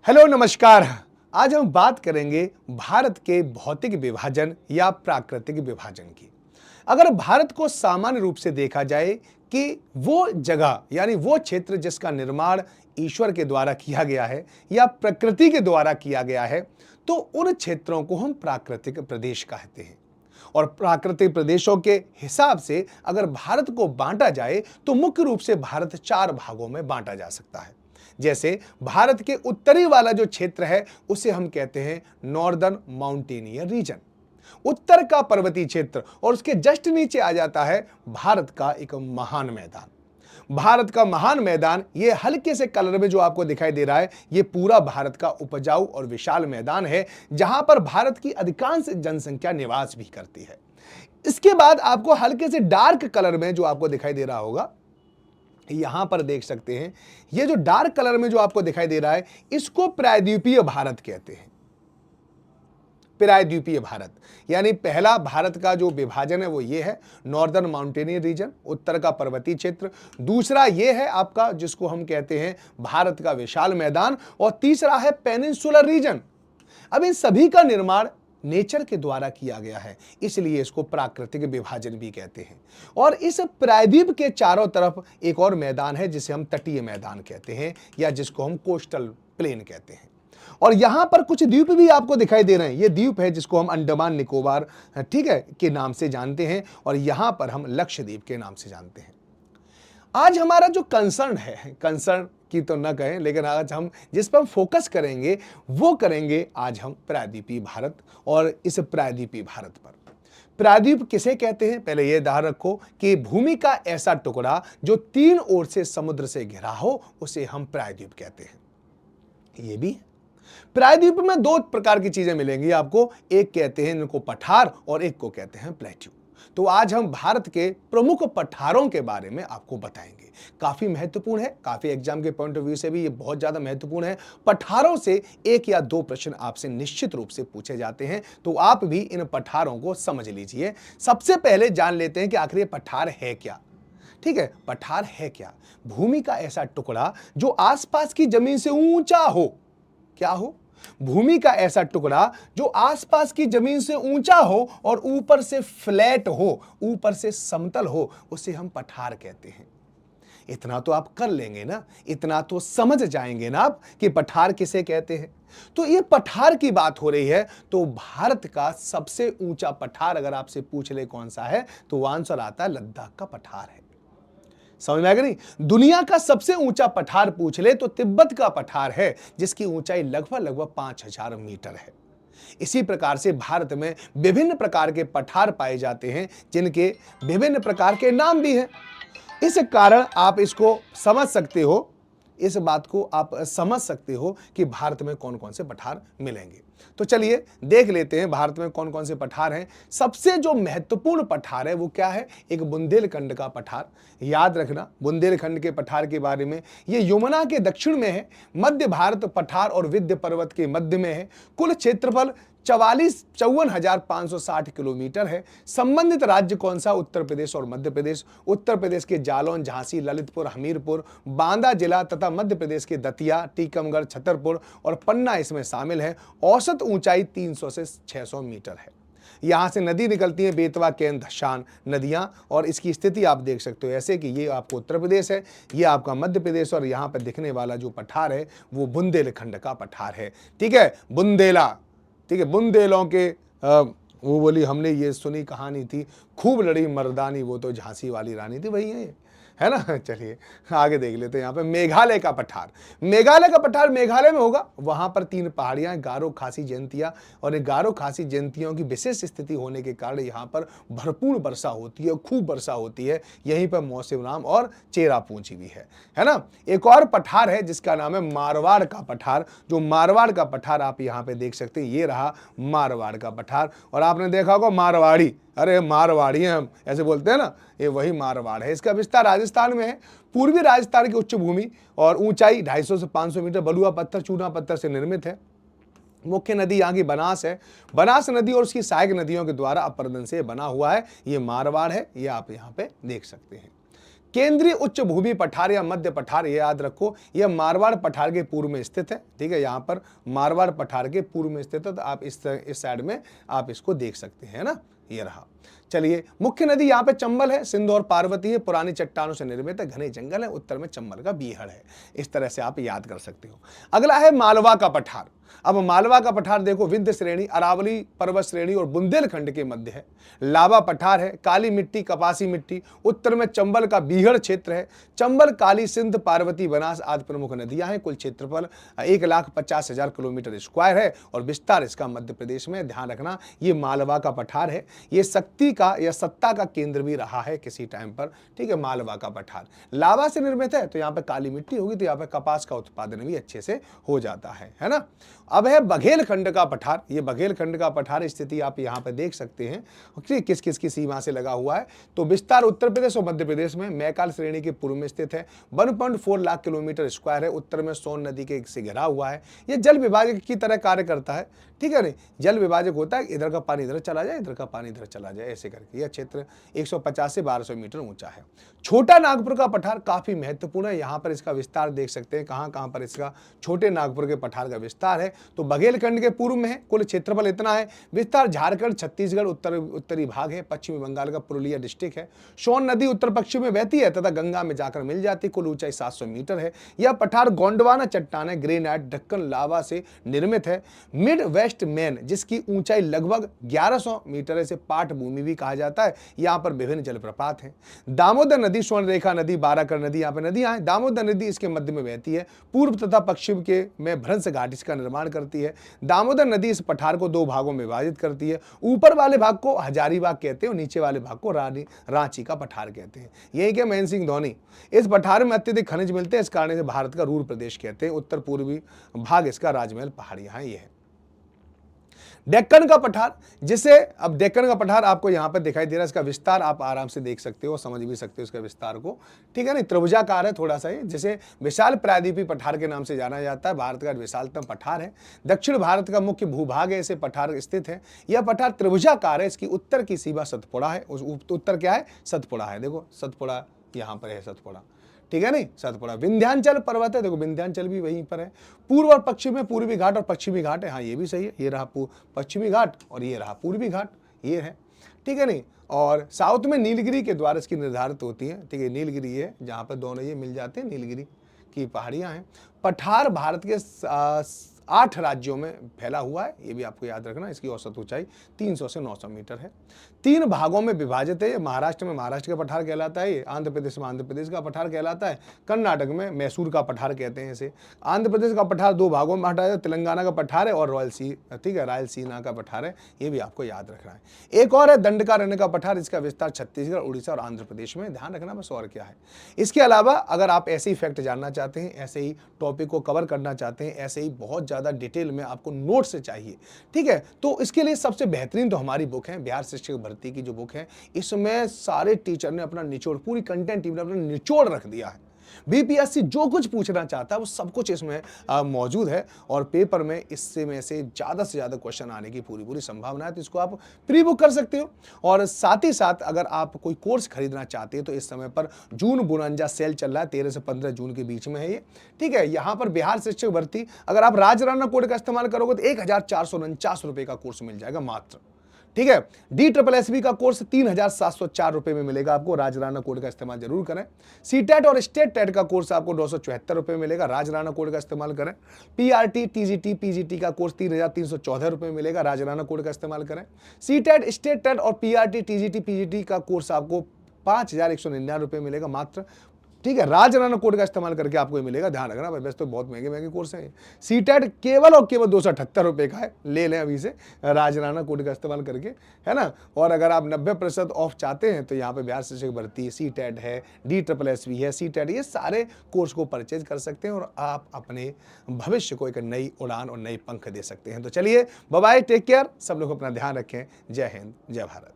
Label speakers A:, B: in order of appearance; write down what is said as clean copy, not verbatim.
A: Hello नमस्कार। आज हम बात करेंगे भारत के भौतिक विभाजन या प्राकृतिक विभाजन की। अगर भारत को सामान्य रूप से देखा जाए कि वो जगह यानी वो क्षेत्र जिसका निर्माण ईश्वर के द्वारा किया गया है या प्रकृति के द्वारा किया गया है, तो उन क्षेत्रों को हम प्राकृतिक प्रदेश कहते हैं। और प्राकृतिक प्रदेशों के हिसाब से अगर भारत को बांटा जाए तो मुख्य रूप से भारत 4 भागों में बांटा जा सकता है। जैसे भारत के उत्तरी वाला जो क्षेत्र है उसे हम कहते हैं नॉर्दर्न माउंटेनियर रीजन, उत्तर का पर्वतीय क्षेत्र, और उसके जस्ट नीचे आ जाता है भारत का एक महान मैदान। भारत का महान मैदान ये हल्के से कलर में जो आपको दिखाई दे रहा है, ये पूरा भारत का उपजाऊ और विशाल मैदान है जहां पर भारत की अधिकांश जनसंख्या निवास भी करती है। इसके बाद आपको हल्के से डार्क कलर में जो आपको दिखाई दे रहा होगा, यहां पर देख सकते हैं, ये जो डार्क कलर में जो आपको दिखाई दे रहा है इसको प्रायद्वीपीय भारत कहते हैं। प्रायद्वीपीय भारत यानी पहला भारत का जो विभाजन है वो ये है नॉर्दर्न माउंटेनियर रीजन, उत्तर का पर्वतीय क्षेत्र। दूसरा ये है आपका जिसको हम कहते हैं भारत का विशाल मैदान, और तीसरा है पेनिनसुलर रीजन। अब इन सभी का निर्माण नेचर के द्वारा किया गया है, इसलिए इसको प्राकृतिक विभाजन भी कहते हैं। और इस प्रायद्वीप के चारों तरफ एक और मैदान है जिसे हम तटीय मैदान कहते हैं या जिसको हम कोस्टल प्लेन कहते हैं। और यहां पर कुछ द्वीप भी आपको दिखाई दे रहे हैं। ये द्वीप है जिसको हम अंडमान निकोबार, ठीक है, के नाम से जानते हैं, और यहां पर हम लक्षद्वीप के नाम से जानते हैं। आज हमारा जो कंसर्न है, कंसर्न की तो न कहें, लेकिन आज हम जिस पर हम फोकस करेंगे वो करेंगे आज हम प्रायद्वीपीय भारत। और इस प्रायद्वीपीय भारत पर प्रायद्वीप किसे कहते हैं, पहले यह ध्यान रखो कि भूमि का ऐसा टुकड़ा जो 3 ओर से समुद्र से घिरा हो उसे हम प्रायद्वीप कहते हैं। ये भी है। प्रायद्वीप में 2 प्रकार की चीजें मिलेंगी आपको, एक कहते हैं इनको पठार और एक को कहते हैं प्लेट्यू। तो आज हम भारत के प्रमुख पठारों के बारे में आपको बताएंगे। काफी महत्वपूर्ण है, काफी एग्जाम के पॉइंट ऑफ व्यू से भी ये बहुत ज्यादा महत्वपूर्ण है। पठारों से 1 या 2 प्रश्न आपसे निश्चित रूप से पूछे जाते हैं, तो आप भी इन पठारों को समझ लीजिए। सबसे पहले जान लेते हैं कि आखिर ये पठार है क्या। ठीक है, पठार है क्या? भूमि का ऐसा टुकड़ा जो आसपास की जमीन से ऊंचा हो। क्या हो? भूमि का ऐसा टुकड़ा जो आसपास की जमीन से ऊंचा हो और ऊपर से फ्लैट हो, ऊपर से समतल हो, उसे हम पठार कहते हैं। इतना तो आप कर लेंगे ना, इतना तो समझ जाएंगे ना आप कि पठार किसे कहते हैं। तो ये पठार की बात हो रही है, तो भारत का सबसे ऊंचा पठार अगर आपसे पूछ ले कौन सा है, तो आंसर आता है लद्दाख का पठार है। समझ में आ गया नहीं? दुनिया का सबसे ऊंचा पठार पूछ ले तो तिब्बत का पठार है, जिसकी ऊंचाई लगभग 5000 मीटर है। इसी प्रकार से भारत में विभिन्न प्रकार के पठार पाए जाते हैं, जिनके विभिन्न प्रकार के नाम भी हैं। इस कारण आप इसको समझ सकते हो, इस बात को आप समझ सकते हो कि भारत में कौन कौन से पठार मिलेंगे। तो चलिए देख लेते हैं भारत में कौन कौन से पठार हैं। सबसे जो महत्वपूर्ण पठार है वो क्या है? एक बुंदेलखंड का पठार। याद रखना बुंदेलखंड के पठार के बारे में, ये यमुना के दक्षिण में है, मध्य भारत पठार और विंध्य पर्वत के मध्य में है। कुल क्षेत्रफल 54,560 किलोमीटर है। संबंधित राज्य कौन सा? उत्तर प्रदेश और मध्य प्रदेश। उत्तर प्रदेश के जालौन, झांसी, ललितपुर, हमीरपुर, बांदा जिला तथा मध्य प्रदेश के दतिया, टीकमगढ़, छतरपुर और पन्ना इसमें शामिल है। औसत ऊंचाई 300 से 600 मीटर है। यहां से नदी निकलती है, बेतवा, केन, धशान नदियां, और इसकी स्थिति आप देख सकते हो ऐसे कि ये आपको उत्तर प्रदेश है, ये आपका मध्य प्रदेश, और यहां पर दिखने वाला जो पठार है वो बुंदेलखंड का पठार है। ठीक है, बुंदेला, ठीक है, बुंदेलों के वो बोली, हमने ये सुनी कहानी थी, खूब लड़ी मर्दानी वो तो झांसी वाली रानी थी, वही है ना। चलिए आगे देख लेते हैं। यहाँ पे मेघालय का पठार। मेघालय का पठार मेघालय में होगा। वहां पर 3 पहाड़ियां, गारो, खासी, जयंतिया, और गारो खासी जयंतियों की विशेष स्थिति होने के कारण यहाँ पर भरपूर वर्षा होती है, खूब वर्षा होती है। यहीं पर मौसिनराम और चेरापूंजी भी है ना। एक और पठार है जिसका नाम है मारवाड़ का पठार। जो मारवाड़ का पठार आप यहाँ पे देख सकते हैं, ये रहा मारवाड़ का पठार। और आपने देखा होगा मारवाड़ी, अरे मारवाड़ी हैं हम, ऐसे बोलते हैं ना, ये वही मारवाड़ है। इसका विस्तार राजस्थान में है। पूर्वी राजस्थान की उच्च भूमि और ऊंचाई 250 से 500 मीटर, बलुआ पत्थर, चूना पत्थर से निर्मित है। मुख्य नदी यहाँ की बनास है। बनास नदी और उसकी सहायक नदियों के द्वारा अपरदन से बना हुआ है। ये मारवाड़ है, ये आप यहाँ पे देख सकते हैं। केंद्रीय उच्च भूमि पठार या मध्य पठार, ये याद रखो, यह मारवाड़ पठार के पूर्व में स्थित है। ठीक है, यहाँ पर मारवाड़ पठार के पूर्व में स्थित है, तो आप इस साइड में आप इसको देख सकते हैं ना, ये रहा। चलिए, मुख्य नदी यहाँ पे चंबल है, सिंध और पार्वती है, पुरानी चट्टानों से निर्मित है, घने जंगल है, उत्तर में चंबल का बीहड़ है। इस तरह से आप याद कर सकते हो। अगला है मालवा का पठार। अब मालवा का पठार देखो, विंध्य श्रेणी, अरावली पर्वत श्रेणी और बुंदेलखंड के मध्य है। लावा पठार है, काली मिट्टी, कपासी मिट्टी, उत्तर में चंबल का बीहड़ क्षेत्र है। चंबल, काली, सिंध, पार्वती, बनास आदि प्रमुख नदियां हैं। कुल क्षेत्रफल 1,50,000 किलोमीटर स्क्वायर है और विस्तार इसका मध्य प्रदेश में। ध्यान रखना, ये मालवा का पठार है, ये शक्ति का या सत्ता का केंद्र भी रहा है किसी टाइम पर। ठीक है, मालवा का पठार लावा से निर्मित है, तो यहाँ पे काली मिट्टी होगी, तो यहाँ पे कपास का उत्पादन भी अच्छे से हो जाता है ना। अब है बघेलखंड का पठार। ये बघेलखंड का पठार स्थिति आप यहाँ पे देख सकते हैं किस किस की सीमा से लगा हुआ है। तो विस्तार उत्तर प्रदेश और मध्य प्रदेश में, मैकाल श्रेणी के पूर्व में स्थित है, 1.4 लाख किलोमीटर स्क्वायर है, उत्तर में सोन नदी के से घिरा हुआ है। ये जल विभाजक की तरह कार्य करता है। ठीक है, नहीं, जल विभाजक होता है, इधर का पानी इधर चला जाए, इधर का पानी इधर चला जाए, ऐसे करके। यह क्षेत्र 150 से 1200 मीटर ऊंचा है। छोटा नागपुर का पठार काफी महत्वपूर्ण है, यहाँ पर इसका विस्तार देख सकते हैं, कहाँ कहाँ पर इसका छोटे नागपुर के पठार का विस्तार है। तो बघेलखंड के पूर्व में है, कुल क्षेत्रफल इतना है। विस्तार झारखंड, छत्तीसगढ़, उत्तरी भाग है, पश्चिमी बंगाल का पुरुलिया डिस्ट्रिक्ट है। सोन नदी उत्तर पश्चिम में बहती है तथा गंगा में जाकर मिल जाती है। कुल ऊंचाई 700 मीटर है। यह पठार गोंडवाना चट्टान है, ग्रेनाइट, ढक्कन लावा से निर्मित है। मिड वेस्ट मैन, जिसकी ऊंचाई लगभग 1100 मीटर है, इसे पाट भूमि भी कहा जाता है। यहाँ पर विभिन्न जलप्रपात हैं। दामोदर नदी, स्वर्णरेखा नदी, बाराकर नदी, यहाँ पे नदियां हैं। दामोदर नदी इसके मध्य में बहती है, पूर्व तथा पश्चिम के में भ्रंश घाट इसका निर्माण करती है। दामोदर नदी इस पठार को 2 भागों में विभाजित करती है। ऊपर वाले भाग को हजारीबाग कहते हैं और नीचे वाले भाग को रांची का पठार कहते हैं। यही के महेंद्र सिंह धोनी, इस पठार में अत्यधिक खनिज मिलते हैं, इस कारण से भारत का रूर प्रदेश कहते हैं। उत्तर पूर्वी भाग इसका राजमहल पहाड़ियां हैं। ये है डेक्कन का पठार, जिसे अब डेक्कन का पठार आपको यहां पर दिखाई दे रहा है। इसका विस्तार आप आराम से देख सकते हो, समझ भी सकते हो इसका विस्तार को। ठीक है ना, त्रिभुजाकार है थोड़ा सा, जिसे विशाल प्रायद्वीपीय पठार के नाम से जाना जाता है। भारत का विशालतम पठार है, दक्षिण भारत का मुख्य भूभाग है, इसे पठार स्थित है। यह पठार त्रिभुजाकार है। इसकी उत्तर की सीमा सतपुड़ा है। उत्तर क्या है? सतपुड़ा है। देखो सतपुड़ा यहाँ पर है, सतपुड़ा। ठीक है नहीं, सतपुड़ा। विंध्याचल पर्वत है, देखो विंध्याचल भी वहीं पर है। पूर्व और पश्चिम में पूर्वी घाट और पश्चिमी घाट है। हाँ, ये भी सही है, ये रहा पश्चिमी घाट और ये रहा पूर्वी घाट, ये है। ठीक है नहीं, और साउथ में नीलगिरी के द्वारा इसकी निर्धारित होती है। ठीक है, नीलगिरी है जहाँ पर दोनों ये मिल जाते हैं, नीलगिरी की पहाड़ियाँ हैं। पठार भारत के 8 राज्यों में फैला हुआ है, ये भी आपको याद रखना। इसकी औसत ऊंचाई 300 से 900 मीटर है। 3 भागों में विभाजित है। ये महाराष्ट्र में महाराष्ट्र का पठार कहलाता है, ये आंध्र प्रदेश में आंध्र प्रदेश का पठार कहलाता है, कर्नाटक में मैसूर का पठार कहते हैं इसे। आंध्र प्रदेश का पठार 2 भागों में बांटा है, तेलंगाना का पठार है और रायलसीना का पठार है, ये भी आपको याद रखना है। एक और है दंडकारण्य का पठार, इसका विस्तार छत्तीसगढ़, उड़ीसा और आंध्र प्रदेश में। ध्यान रखना बस, और क्या है। इसके अलावा अगर आप ऐसे ही फैक्ट जानना चाहते हैं, ऐसे ही टॉपिक को कवर करना चाहते हैं, ऐसे ही बहुत ज़्यादा डिटेल में आपको नोट से चाहिए, ठीक है, तो इसके लिए सबसे बेहतरीन तो हमारी बुक है, बिहार शिक्षक भर्ती की जो बुक है। इसमें सारे टीचर ने अपना निचोड़, पूरी कंटेंट टीम ने अपना निचोड़ रख दिया है। बीपीएससी जो कुछ पूछना चाहता है वो सब कुछ इसमें मौजूद है और पेपर में इससे में से ज़्यादा क्वेश्चन आने की पूरी संभावना है। तो इसको आप प्री बुक कर सकते हो। और साथ ही साथ अगर आप कोई कोर्स खरीदना चाहते हैं तो इस समय पर जून 52 सेल चल रहा है, 13 से 15 जून के बीच में है ये। ठीक है, यहाँ पर बिहार शिक्षक भर्ती अगर आप राजराणा कोड का इस्तेमाल करोगे तो 1449 रुपये का कोर्स मिल जाएगा मात्र। ठीक है, DSSB का कोर्स 3704 रुपए में मिलेगा आपको, राजराणा कोड का इस्तेमाल जरूर करें। सीटेट और स्टेट टेट का कोर्स आपको 274 रुपए में मिलेगा, राजराणा कोड का इस्तेमाल करें। PRT, TGT, PGT का कोर्स 3314 रुपए में मिलेगा, राजराणा कोड का इस्तेमाल करें। सीटेट, स्टेट टेट और PRT, TGT, PGT का कोर्स आपको 5199 रुपए मिलेगा मात्र। ठीक है, राजराणा कोड का इस्तेमाल करके आपको ये मिलेगा, ध्यान रखना। वैसे तो बहुत महंगे कोर्स हैं। सीटेट केवल और केवल 278 रुपये का है, ले लें अभी से राजराणा कोड का इस्तेमाल करके, है ना। और अगर आप 90% ऑफ चाहते हैं तो यहाँ पे बिहार शिक्षक भर्ती, सीटेट है, DSSB है, सीटेट, ये सारे कोर्स को परचेज कर सकते हैं और आप अपने भविष्य को एक नई उड़ान और नई पंख दे सकते हैं। तो चलिए, बाय बाय, टेक केयर, सब लोग अपना ध्यान रखें। जय हिंद, जय भारत।